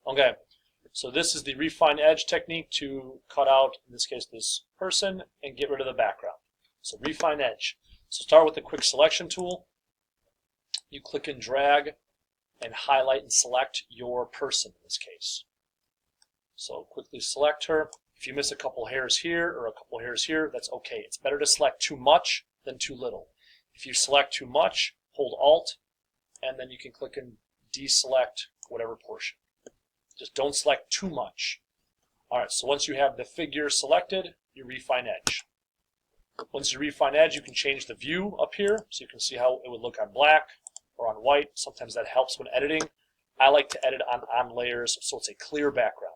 Okay, so this is the refine edge technique to cut out, in this case, this person and get rid of the background. So refine edge. So start with the quick selection tool. You click and drag and highlight and select your person in this case. So quickly select her. If you miss a couple hairs here or a couple hairs here, that's okay. It's better to select too much than too little. If you select too much, hold Alt, and then you can click and deselect whatever portion. Just don't select too much. Alright, so once you have the figure selected, you refine edge. Once you refine edge, you can change the view up here, so you can see how it would look on black or on white. Sometimes that helps when editing. I like to edit on layers, so it's a clear background.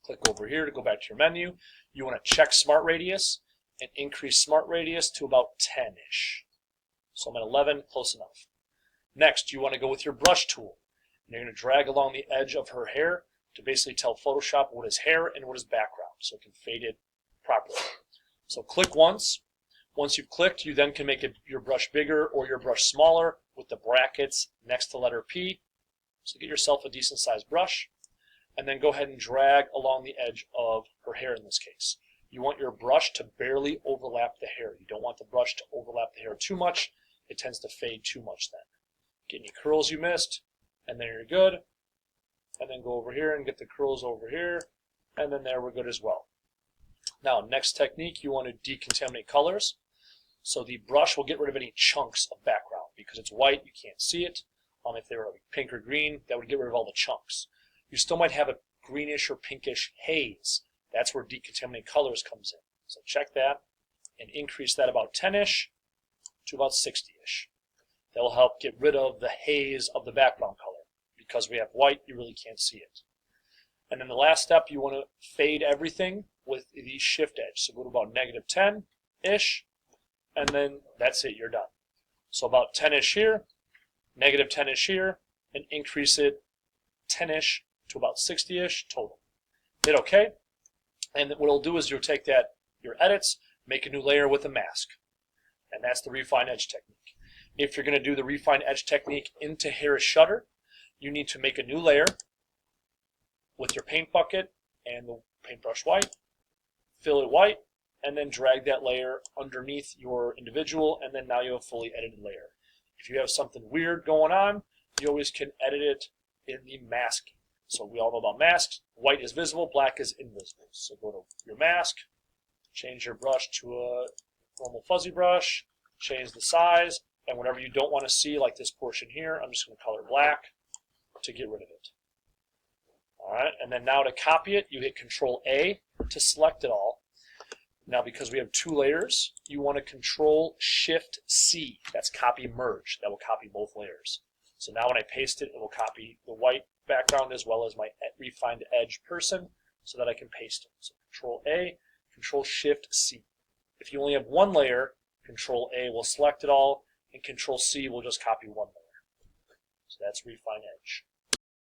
Click over here to go back to your menu. You want to check Smart Radius and increase Smart Radius to about 10-ish. So I'm at 11, close enough. Next, you want to go with your brush tool. And you're going to drag along the edge of her hair to basically tell Photoshop what is hair and what is background, so it can fade it properly. So click once. Once you've clicked, you then can make your brush bigger or your brush smaller with the brackets next to letter P. So get yourself a decent sized brush, and then go ahead and drag along the edge of her hair in this case. You want your brush to barely overlap the hair. You don't want the brush to overlap the hair too much. It tends to fade too much then. Get any curls you missed, and then you're good. And then go over here and get the curls over here, and then there we're good as well. Now, next technique, you want to decontaminate colors. So the brush will get rid of any chunks of background. Because it's white, you can't see it. If they were pink or green, that would get rid of all the chunks. You still might have a greenish or pinkish haze. That's where decontaminate colors comes in. So check that and increase that about 10-ish to about 60-ish. That will help get rid of the haze of the background color. Because we have white, you really can't see it. And then the last step, you want to fade everything with the shift edge. So go to about -10-ish, and then that's it, you're done. So about 10-ish here, -10-ish here, and increase it 10-ish to about 60-ish total. Hit OK, and what it'll do is you'll take your edits, make a new layer with a mask. And that's the refine edge technique. If you're going to do the refine edge technique into Harris Shutter, you need to make a new layer with your paint bucket and the paintbrush white, fill it white, and then drag that layer underneath your individual, and then now you have a fully edited layer. If you have something weird going on, you always can edit it in the masking. So we all know about masks. White is visible, black is invisible. So go to your mask, change your brush to a normal fuzzy brush, change the size, and whatever you don't want to see, like this portion here, I'm just going to color black to get rid of it. Alright, and then now to copy it, you hit Control-A to select it all. Now because we have two layers, you want to Control-Shift-C. That's copy merge. That will copy both layers. So now when I paste it, it will copy the white background as well as my refined edge person so that I can paste it. So Control-A, Control-Shift-C. If you only have one layer, Control-A will select it all, and Control-C will just copy one layer. So that's refine edge.